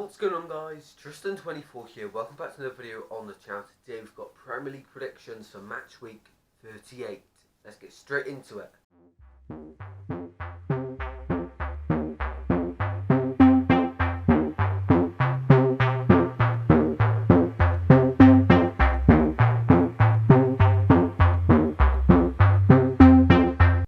What's going on, guys? Tristan24 here. Welcome back to another video on the channel. Today we've got Premier League predictions for match week 38. Let's get straight into it.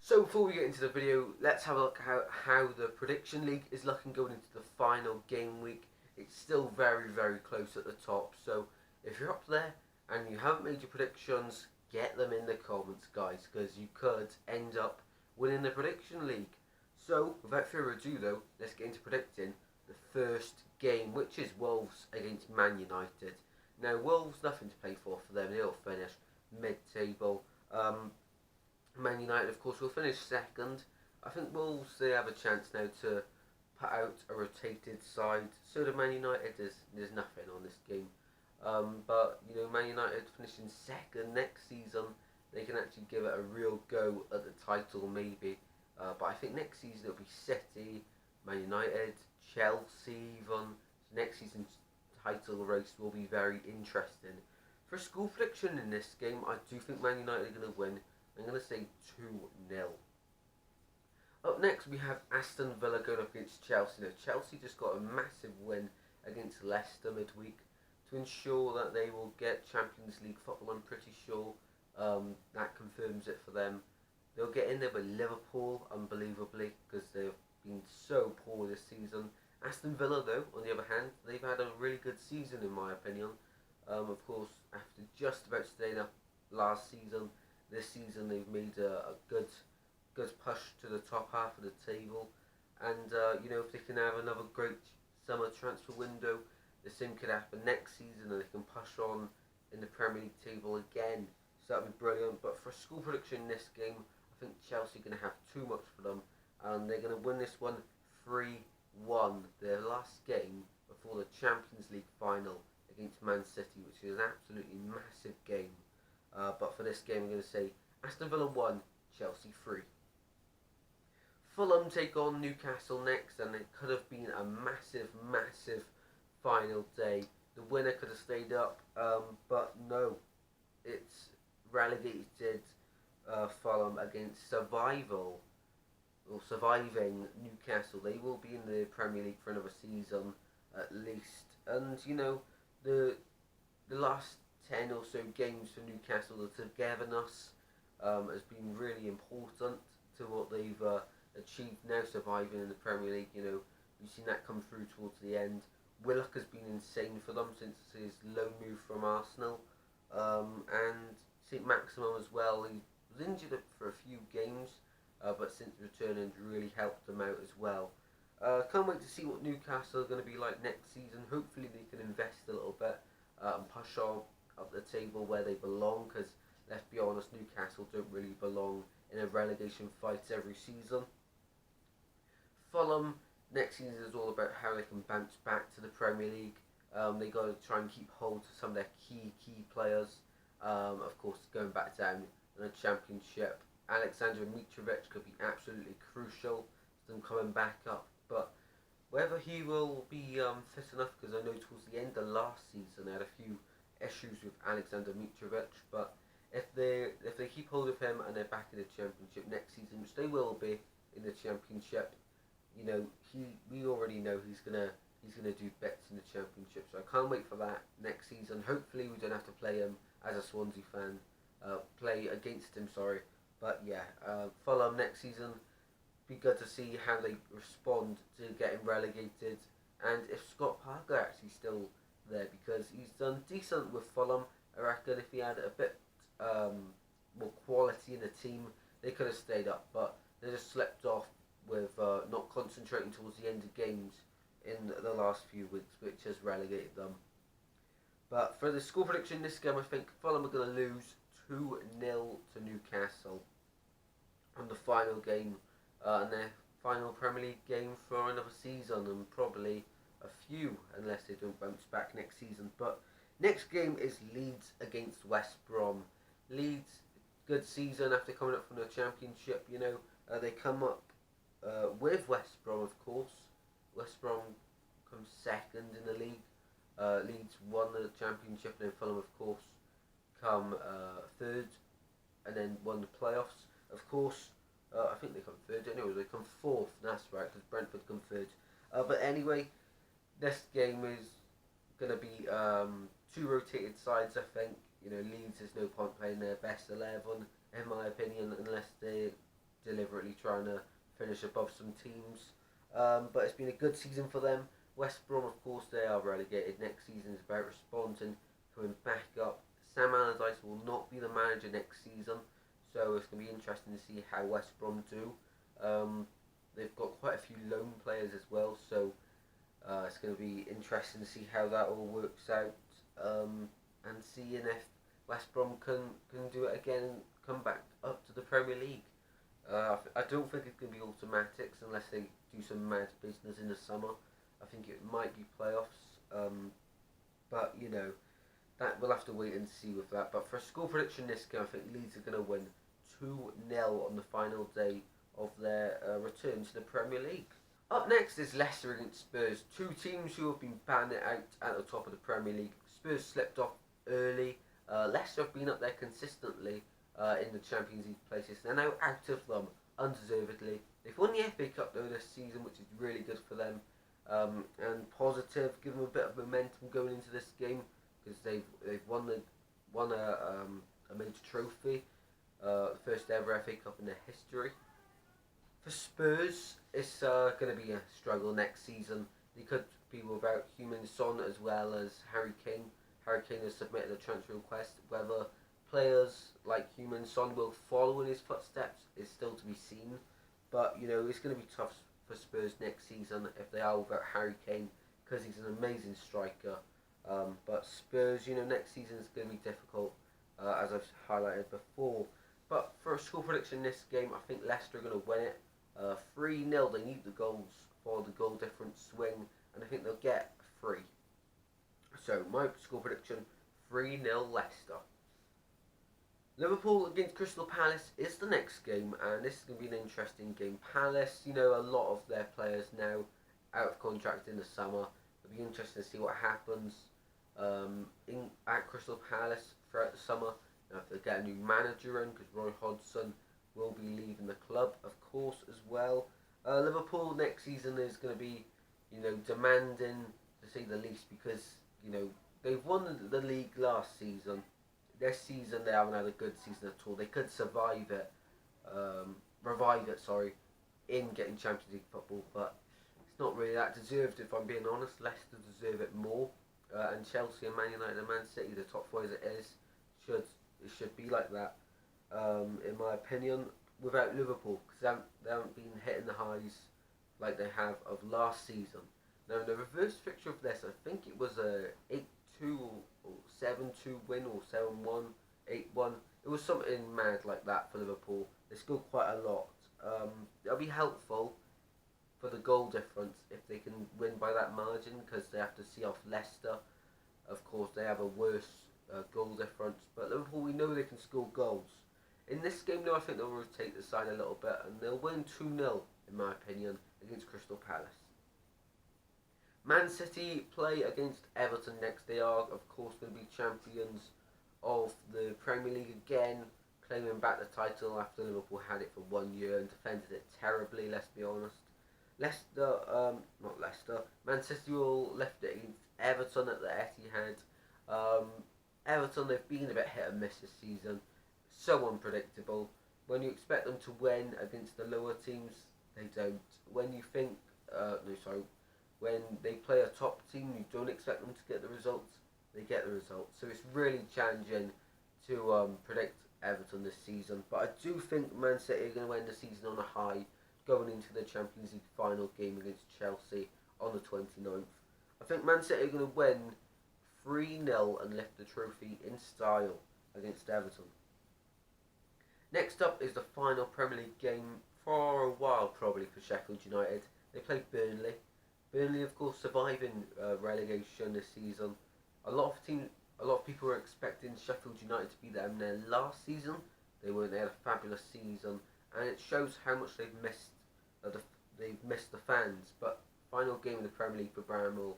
So before we get into the video, let's have a look at how the prediction league is looking going into the final game week. It's still very close at the top, so if you're up there and you haven't made your predictions, get them in the comments, guys, because you could end up winning the prediction league. So without further ado though, let's get into predicting the first game, which is Wolves against Man United. Now Wolves, nothing to play for them, they'll finish mid-table. Man United, of course, will finish second. I think Wolves, they have a chance now to put out a rotated side. So do Man United, there's nothing on this game. But, you know, Man United finishing second next season, they can actually give it a real go at the title, maybe. But I think next season it'll be City, Man United, Chelsea even. Next season's title race will be very interesting. For a score prediction in this game, I do think Man United are going to win. I'm going to say 2-0. Up next we have Aston Villa going up against Chelsea. Now Chelsea just got a massive win against Leicester midweek to ensure that they will get Champions League football. I'm pretty sure that confirms it for them. They'll get in there with Liverpool, unbelievably, because they've been so poor this season. Aston Villa though, on the other hand, they've had a really good season in my opinion. Of course, after just about staying up last season, this season they've made a good push to the top half of the table, and you know, if they can have another great summer transfer window, the same could happen next season and they can push on in the Premier League table again, so that would be brilliant. But for a score prediction in this game, I think Chelsea are going to have too much for them, and they're going to win this one 3-1, their last game before the Champions League final against Man City, which is an absolutely massive game. But for this game, I'm going to say Aston Villa 1, Chelsea 3. Fulham take on Newcastle next, and it could have been a massive final day. The winner could have stayed up, but no. It's relegated Fulham against surviving Newcastle. They will be in the Premier League for another season at least. And, you know, the last 10 or so games for Newcastle, the togetherness has been really important to what they've achieved now, surviving in the Premier League. You know, we've seen that come through towards the end. Willock has been insane for them since his loan move from Arsenal, and St. Maximum as well. He was injured for a few games, but since returning really helped them out as well. Can't wait to see what Newcastle are going to be like next season. Hopefully they can invest a little bit and push on up the table where they belong, because let's be honest, Newcastle don't really belong in a relegation fight every season. Fulham next season is all about how they can bounce back to the Premier League. They got to try and keep hold to some of their key players. Of course, going back down in the Championship, Alexander Mitrovic could be absolutely crucial to them coming back up. But whether he will be fit enough, because I know towards the end of last season they had a few issues with Alexander Mitrovic, but if they keep hold of him and they're back in the Championship next season, which they will be in the Championship, you know, we already know he's gonna do bits in the Championship, so I can't wait for that next season. Hopefully we don't have to play him as a Swansea fan, play against him, sorry. But yeah, Fulham next season, be good to see how they respond to getting relegated, and if Scott Parker actually still there, because he's done decent with Fulham. I reckon if he had a bit more quality in the team, they could have stayed up, but they just slipped off with not concentrating towards the end of games in the last few weeks, which has relegated them. But for the score prediction in this game, I think Fulham are going to lose 2-0 to Newcastle on the final game, and their final Premier League game for another season, and probably a few, unless they don't bounce back next season. But next game is Leeds against West Brom. Leeds, good season after coming up from the Championship. You know, they come up with West Brom, of course. West Brom come second in the league. Leeds won the championship, and then Fulham, of course, come third, and then won the playoffs. Of course, I think they come third. Anyway, they come fourth. That's right, because Brentford come third. But anyway, this game is going to be two rotated sides, I think. Leeds, there's no point playing their best 11, in my opinion, unless they're deliberately trying to finish above some teams. But it's been a good season for them. West Brom, of course, they are relegated. Next season is about responding, coming back up. Sam Allardyce will not be the manager next season, so it's going to be interesting to see how West Brom do. They've got quite a few loan players as well, so it's going to be interesting to see how that all works out, and seeing if West Brom can do it again and come back up to the Premier League. I don't think it's going to be automatics unless they do some mad business in the summer. I think it might be playoffs, but that we'll have to wait and see with that. But for a score prediction this game, I think Leeds are going to win 2-0 on the final day of their return to the Premier League. Up next is Leicester against Spurs, two teams who have been banded out at the top of the Premier League. Spurs slipped off early. Leicester have been up there consistently in the Champions League places. They're now out of them undeservedly. They've won the FA Cup though this season, which is really good for them, and positive. Give them a bit of momentum going into this game because they've won a major trophy, the first ever FA Cup in their history. For Spurs, it's going to be a struggle next season. They could be without Heung-min Son as well as Harry Kane. Harry Kane has submitted a transfer request. Whether players like Heung-min Son will follow in his footsteps is still to be seen. But it's going to be tough for Spurs next season if they are without Harry Kane, because he's an amazing striker. But Spurs, next season is going to be difficult, as I've highlighted before. But for a score prediction in this game, I think Leicester are going to win it 3-0. They need the goals for the goal difference swing, and I think they'll get 3. So my score prediction: 3-0 Leicester. Liverpool against Crystal Palace is the next game, and this is going to be an interesting game. Palace, a lot of their players now out of contract in the summer. It'll be interesting to see what happens at Crystal Palace throughout the summer. If they get a new manager in, because Roy Hodgson will be leaving the club, of course, as well. Liverpool next season is going to be, demanding to say the least, because they've won the league last season. This season they haven't had a good season at all. They could revive it, in getting Champions League football, but it's not really that deserved, if I'm being honest. Leicester deserve it more, and Chelsea and Man United and Man City, the top 4 as it is, it should be like that, in my opinion, without Liverpool, because they haven't been hitting the highs like they have of last season. Now, in the reverse fixture of this, I think it was a 8-2 or 7-2 win, or 7-1, 8-1. It was something mad like that for Liverpool. They scored quite a lot. It'll be helpful for the goal difference if they can win by that margin, because they have to see off Leicester. Of course, they have a worse goal difference, but Liverpool, we know they can score goals. In this game, though, I think they'll rotate the side a little bit, and they'll win 2-0, in my opinion, against Crystal Palace. Man City play against Everton next. They are, of course, going to be champions of the Premier League again, claiming back the title after Liverpool had it for 1 year and defended it terribly, let's be honest. Man City will lift it against Everton at the Etihad. Everton, they've been a bit hit and miss this season. So unpredictable. When you expect them to win against the lower teams, they don't. When you think, when they play a top team, you don't expect them to get the results, they get the results. So it's really challenging to predict Everton this season. But I do think Man City are going to end the season on a high, going into the Champions League final game against Chelsea on the 29th. I think Man City are going to win 3-0 and lift the trophy in style against Everton. Next up is the final Premier League game for a while, probably, for Sheffield United. They play Burnley. Burnley, of course, surviving relegation this season. A lot of people were expecting Sheffield United to be there in their last season. They weren't. They had a fabulous season, and it shows how much they've missed the fans. But final game in the Premier League for Bramall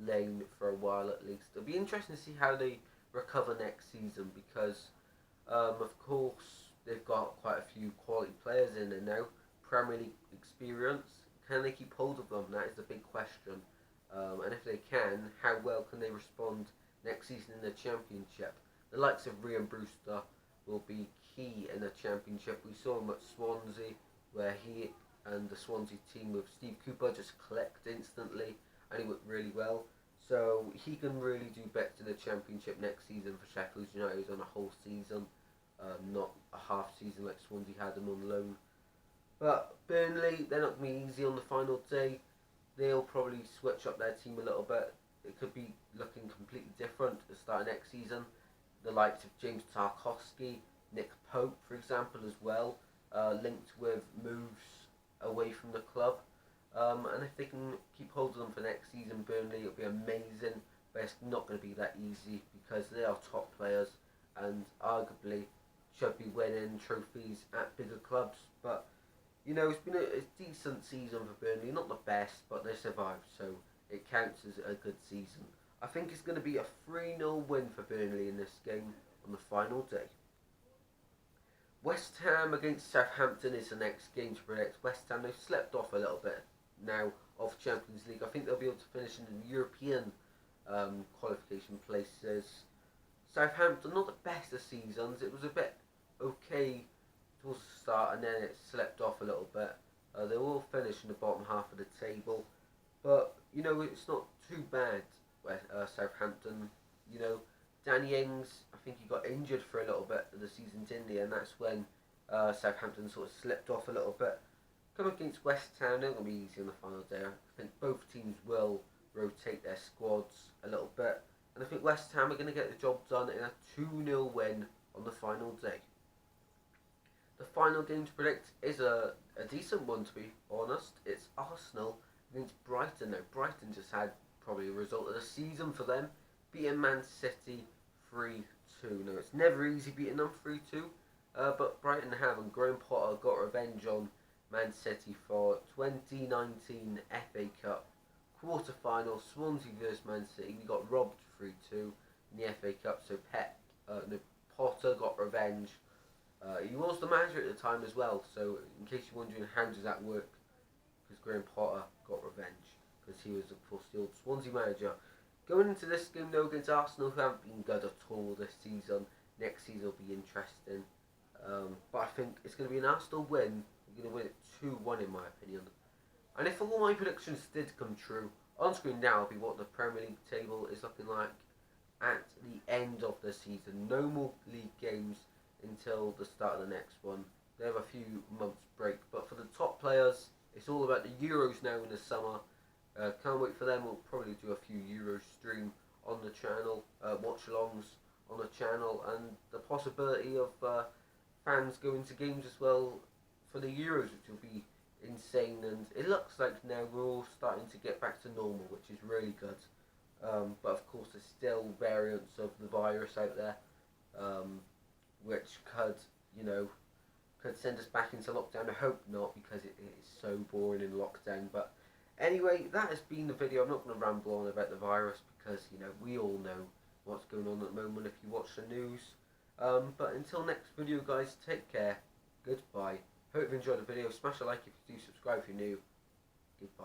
Lane for a while at least. It'll be interesting to see how they recover next season because, of course, they've got quite a few quality players in there now. Premier League experience. Can they keep hold of them? That is the big question. And if they can, how well can they respond next season in the Championship? The likes of Ryan Brewster will be key in the Championship. We saw him at Swansea, where he and the Swansea team with Steve Cooper just clicked instantly, and he worked really well. So he can really do better in the Championship next season for Sheffield United on a whole season, not a half season like Swansea had him on loan. But Burnley, they're not going to be easy on the final day. They'll probably switch up their team a little bit. It could be looking completely different at the start of next season. The likes of James Tarkowski, Nick Pope, for example, as well, linked with moves away from the club. And if they can keep hold of them for next season, Burnley, it'll be amazing. But it's not going to be that easy because they are top players and arguably should be winning trophies at bigger clubs. But you know, it's been a decent season for Burnley. Not the best, but they survived, so it counts as a good season. I think it's going to be a 3-0 win for Burnley in this game on the final day. West Ham against Southampton is the next game to predict. West Ham, they've slept off a little bit now of Champions League. I think they'll be able to finish in the European qualification places. Southampton, not the best of seasons. It was a bit okay towards the start, and then it slept off a little bit. They will finish in the bottom half of the table, but you know, it's not too bad. Southampton, you know, Danny Ings, I think he got injured for a little bit of the season, didn't he? And that's when Southampton sort of slipped off a little bit. Come against West Ham, they're not going to be easy on the final day. I think both teams will rotate their squads a little bit, and I think West Ham are going to get the job done in a 2-0 win on the final day. The final game to predict is a decent one, to be honest. It's Arsenal against Brighton. Now, Brighton just had probably a result of the season for them, beating Man City 3-2. Now, it's never easy beating them 3-2, but Brighton have, and Graham Potter got revenge on Man City for 2019 FA Cup quarter-final, Swansea vs Man City. We got robbed 3-2 in the FA Cup, so Potter got revenge. He was the manager at the time as well, so in case you're wondering how does that work, because Graham Potter got revenge, because he was of course the old Swansea manager. Going into this game though against Arsenal, who haven't been good at all this season, next season will be interesting. But I think it's going to be an Arsenal win. We're going to win it 2-1 in my opinion. And if all my predictions did come true, on screen now will be what the Premier League table is looking like at the end of the season. No more league games until the start of the next one. They have a few months break, but for the top players, it's all about the Euros now in the summer. Can't wait for them. We'll probably do a few Euros stream on the channel, watch-alongs on the channel, and the possibility of fans going to games as well for the Euros, which will be insane. And it looks like now we're all starting to get back to normal, which is really good. But of course, there's still variants of the virus out there, which could, you know, could send us back into lockdown. I hope not, because it is so boring in lockdown. But anyway, that has been the video. I'm not going to ramble on about the virus because, you know, we all know what's going on at the moment if you watch the news. But until next video, guys, take care. Goodbye. Hope you enjoyed the video. Smash a like if you do, subscribe if you're new. Goodbye.